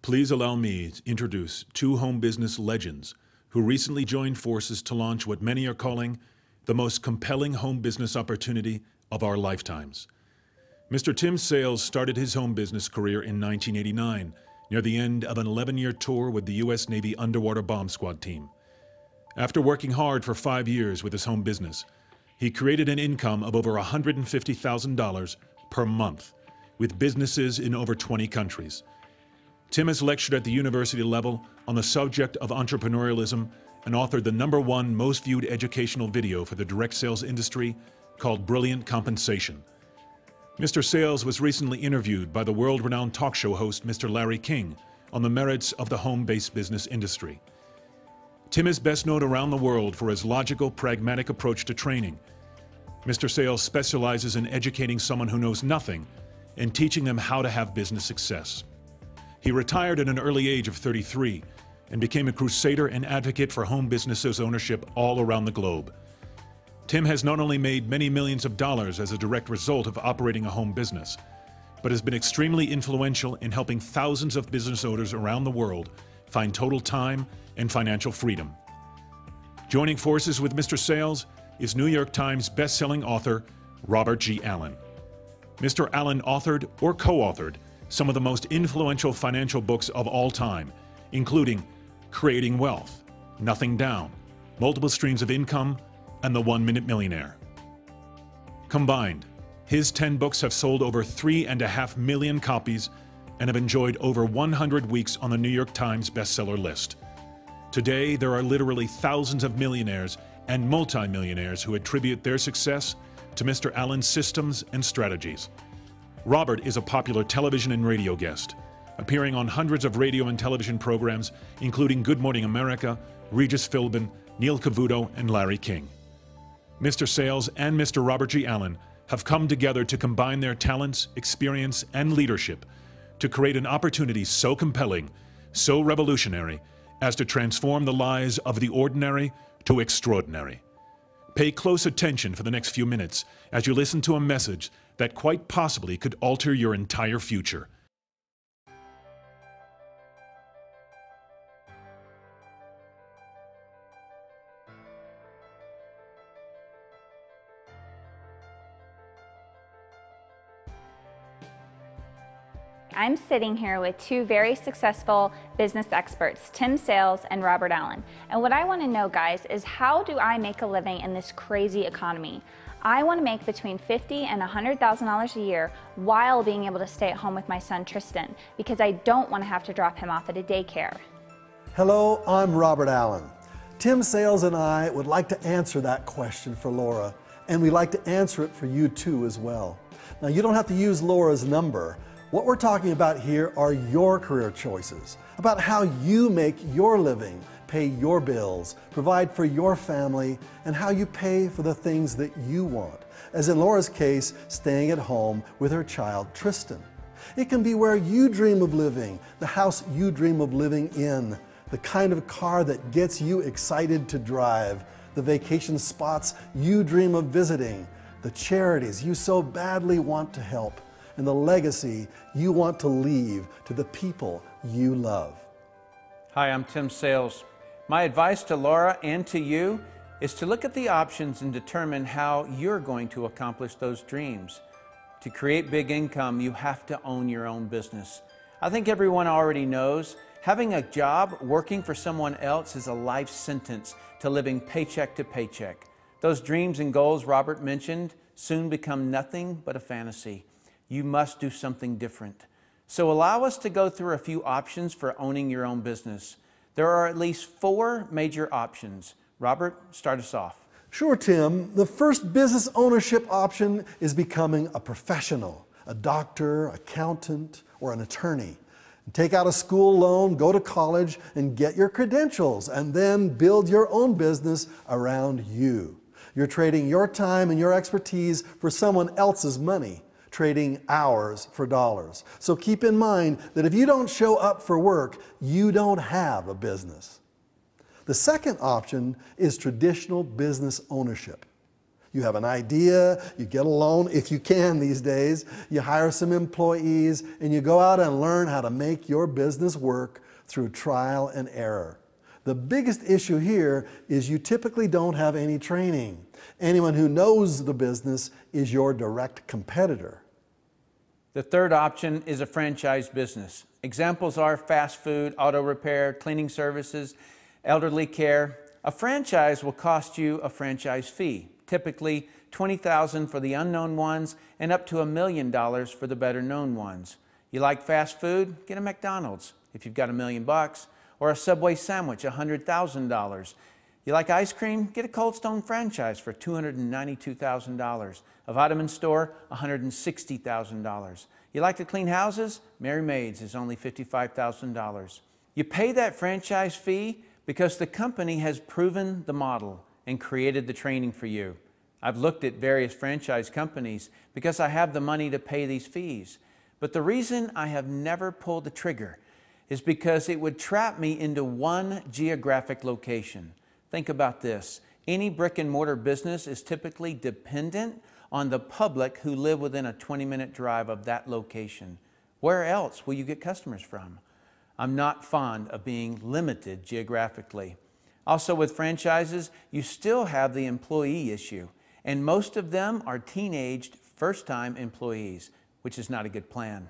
Please allow me to introduce two home business legends who recently joined forces to launch what many are calling the most compelling home business opportunity of our lifetimes. Mr. Tim Sales started his home business career in 1989, near the end of an 11-year tour with the U.S. Navy Underwater Bomb Squad team. After working hard for 5 years with his home business, he created an income of over $150,000 per month with businesses in over 20 countries. Tim has lectured at the university level on the subject of entrepreneurialism and authored the #1 most viewed educational video for the direct sales industry called Brilliant Compensation. Mr. Sales was recently interviewed by the world-renowned talk show host Mr. Larry King on the merits of the home-based business industry. Tim is best known around the world for his logical, pragmatic approach to training. Mr. Sales specializes in educating someone who knows nothing and teaching them how to have business success. He retired at an early age of 33 and became a crusader and advocate for home businesses ownership all around the globe. Tim has not only made many millions of dollars as a direct result of operating a home business, but has been extremely influential in helping thousands of business owners around the world find total time and financial freedom. Joining forces with Mr. Sales is New York Times best-selling author Robert G. Allen. Mr. Allen authored or co-authored some of the most influential financial books of all time, including Creating Wealth, Nothing Down, Multiple Streams of Income, and The 1-Minute Millionaire. Combined, his 10 books have sold over 3.5 million copies and have enjoyed over 100 weeks on the New York Times bestseller list. Today, there are literally thousands of millionaires and multimillionaires who attribute their success to Mr. Allen's systems and strategies. Robert is a popular television and radio guest, appearing on hundreds of radio and television programs, including Good Morning America, Regis Philbin, Neil Cavuto, and Larry King. Mr. Sales and Mr. Robert G. Allen have come together to combine their talents, experience, and leadership to create an opportunity so compelling, so revolutionary, as to transform the lives of the ordinary to extraordinary. Pay close attention for the next few minutes as you listen to a message that quite possibly could alter your entire future. I'm sitting here with two very successful business experts, Tim Sales and Robert Allen. And what I want to know, guys, is how do I make a living in this crazy economy? I want to make between $50,000 and $100,000 a year while being able to stay at home with my son Tristan, because I don't want to have to drop him off at a daycare. Hello, I'm Robert Allen. Tim Sales and I would like to answer that question for Laura, and we'd like to answer it for you too as well. Now, you don't have to use Laura's number. What we're talking about here are your career choices, about how you make your living, pay your bills, provide for your family, and how you pay for the things that you want. As in Laura's case, staying at home with her child, Tristan. It can be where you dream of living, the house you dream of living in, the kind of car that gets you excited to drive, the vacation spots you dream of visiting, the charities you so badly want to help, and the legacy you want to leave to the people you love. Hi, I'm Tim Sales. My advice to Laura and to you is to look at the options and determine how you're going to accomplish those dreams. To create big income, you have to own your own business. I think everyone already knows having a job working for someone else is a life sentence to living paycheck to paycheck. Those dreams and goals Robert mentioned soon become nothing but a fantasy. You must do something different. So allow us to go through a few options for owning your own business. There are at least 4 major options. Robert, start us off. Sure, Tim. The first business ownership option is becoming a professional, a doctor, accountant, or an attorney. Take out a school loan, go to college, and get your credentials, and then build your own business around you. You're trading your time and your expertise for someone else's money, trading hours for dollars. So keep in mind that if you don't show up for work, you don't have a business. The second option is traditional business ownership. You have an idea, you get a loan if you can these days, you hire some employees, and you go out and learn how to make your business work through trial and error. The biggest issue here is you typically don't have any training. Anyone who knows the business is your direct competitor. The third option is a franchise business. Examples are fast food, auto repair, cleaning services, elderly care. A franchise will cost you a franchise fee, typically $20,000 for the unknown ones and up to $1 million for the better known ones. You like fast food? Get a McDonald's if you've got $1 million, or a Subway sandwich, $100,000. You like ice cream? Get a Cold Stone franchise for $292,000. A vitamin store, $160,000. You like to clean houses? Mary Maids is only $55,000. You pay that franchise fee because the company has proven the model and created the training for you. I've looked at various franchise companies because I have the money to pay these fees. But the reason I have never pulled the trigger is because it would trap me into one geographic location. Think about this. Any brick and mortar business is typically dependent on the public who live within a 20-minute drive of that location. Where else will you get customers from? I'm not fond of being limited geographically. Also with franchises, you still have the employee issue, and most of them are teenaged first-time employees, which is not a good plan.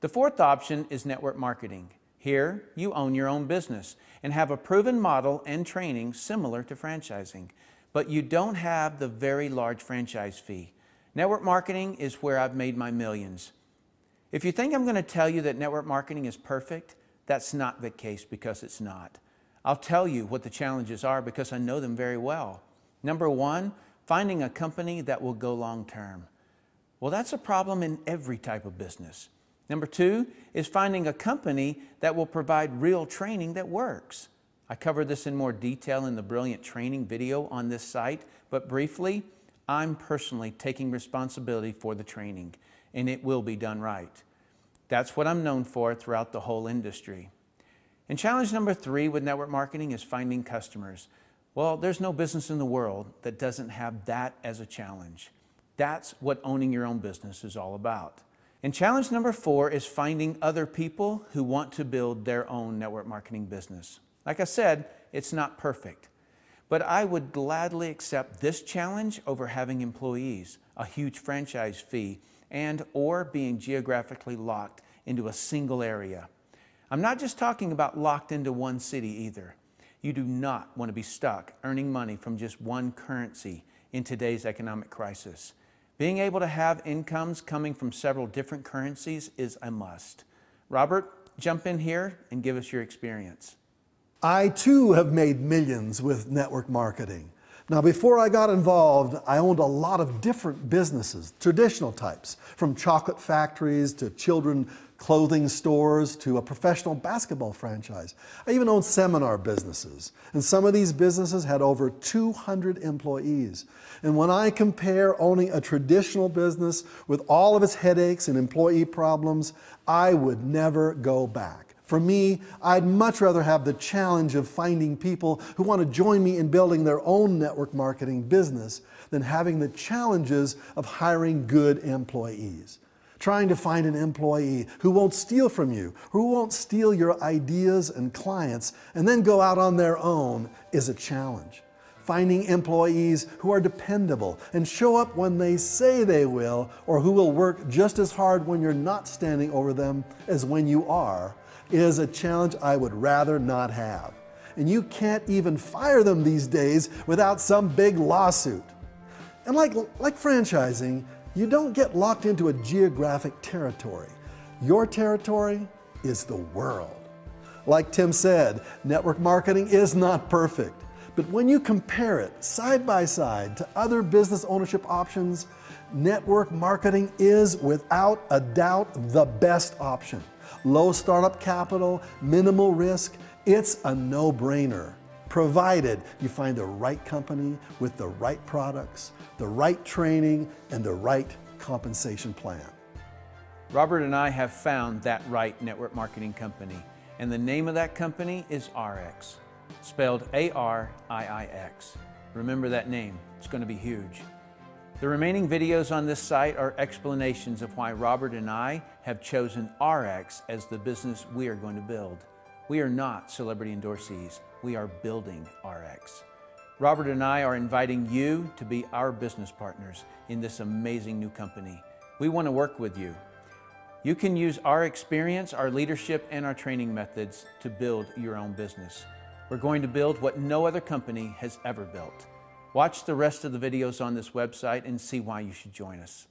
The fourth option is network marketing. Here, you own your own business and have a proven model and training similar to franchising, but you don't have the very large franchise fee. Network marketing is where I've made my millions. If you think I'm going to tell you that network marketing is perfect, that's not the case because it's not. I'll tell you what the challenges are because I know them very well. Number one, finding a company that will go long term. Well, that's a problem in every type of business. Number two is finding a company that will provide real training that works. I cover this in more detail in the brilliant training video on this site, but briefly, I'm personally taking responsibility for the training, and it will be done right. That's what I'm known for throughout the whole industry. And challenge number three with network marketing is finding customers. Well, there's no business in the world that doesn't have that as a challenge. That's what owning your own business is all about. And challenge number four is finding other people who want to build their own network marketing business. Like I said, it's not perfect, but I would gladly accept this challenge over having employees, a huge franchise fee, or being geographically locked into a single area. I'm not just talking about locked into one city either. You do not want to be stuck earning money from just one currency in today's economic crisis. Being able to have incomes coming from several different currencies is a must. Robert, jump in here and give us your experience. I too have made millions with network marketing. Now, before I got involved, I owned a lot of different businesses, traditional types, from chocolate factories to children clothing stores to a professional basketball franchise. I even owned seminar businesses, and some of these businesses had over 200 employees. And when I compare owning a traditional business with all of its headaches and employee problems, I would never go back. For me, I'd much rather have the challenge of finding people who want to join me in building their own network marketing business than having the challenges of hiring good employees. Trying to find an employee who won't steal from you, who won't steal your ideas and clients, and then go out on their own is a challenge. Finding employees who are dependable and show up when they say they will, or who will work just as hard when you're not standing over them as when you are, is a challenge I would rather not have. And you can't even fire them these days without some big lawsuit. And like franchising, you don't get locked into a geographic territory. Your territory is the world. Like Tim said, network marketing is not perfect. But when you compare it side by side to other business ownership options, network marketing is without a doubt the best option. Low startup capital, minimal risk, it's a no-brainer, provided you find the right company with the right products, the right training, and the right compensation plan. Robert and I have found that right network marketing company, and the name of that company is ARIIX, spelled A-R-I-I-X. Remember that name, it's going to be huge. The remaining videos on this site are explanations of why Robert and I have chosen ARIIX as the business we are going to build. We are not celebrity endorsees, we are building ARIIX. Robert and I are inviting you to be our business partners in this amazing new company. We want to work with you. You can use our experience, our leadership, and our training methods to build your own business. We're going to build what no other company has ever built. Watch the rest of the videos on this website and see why you should join us.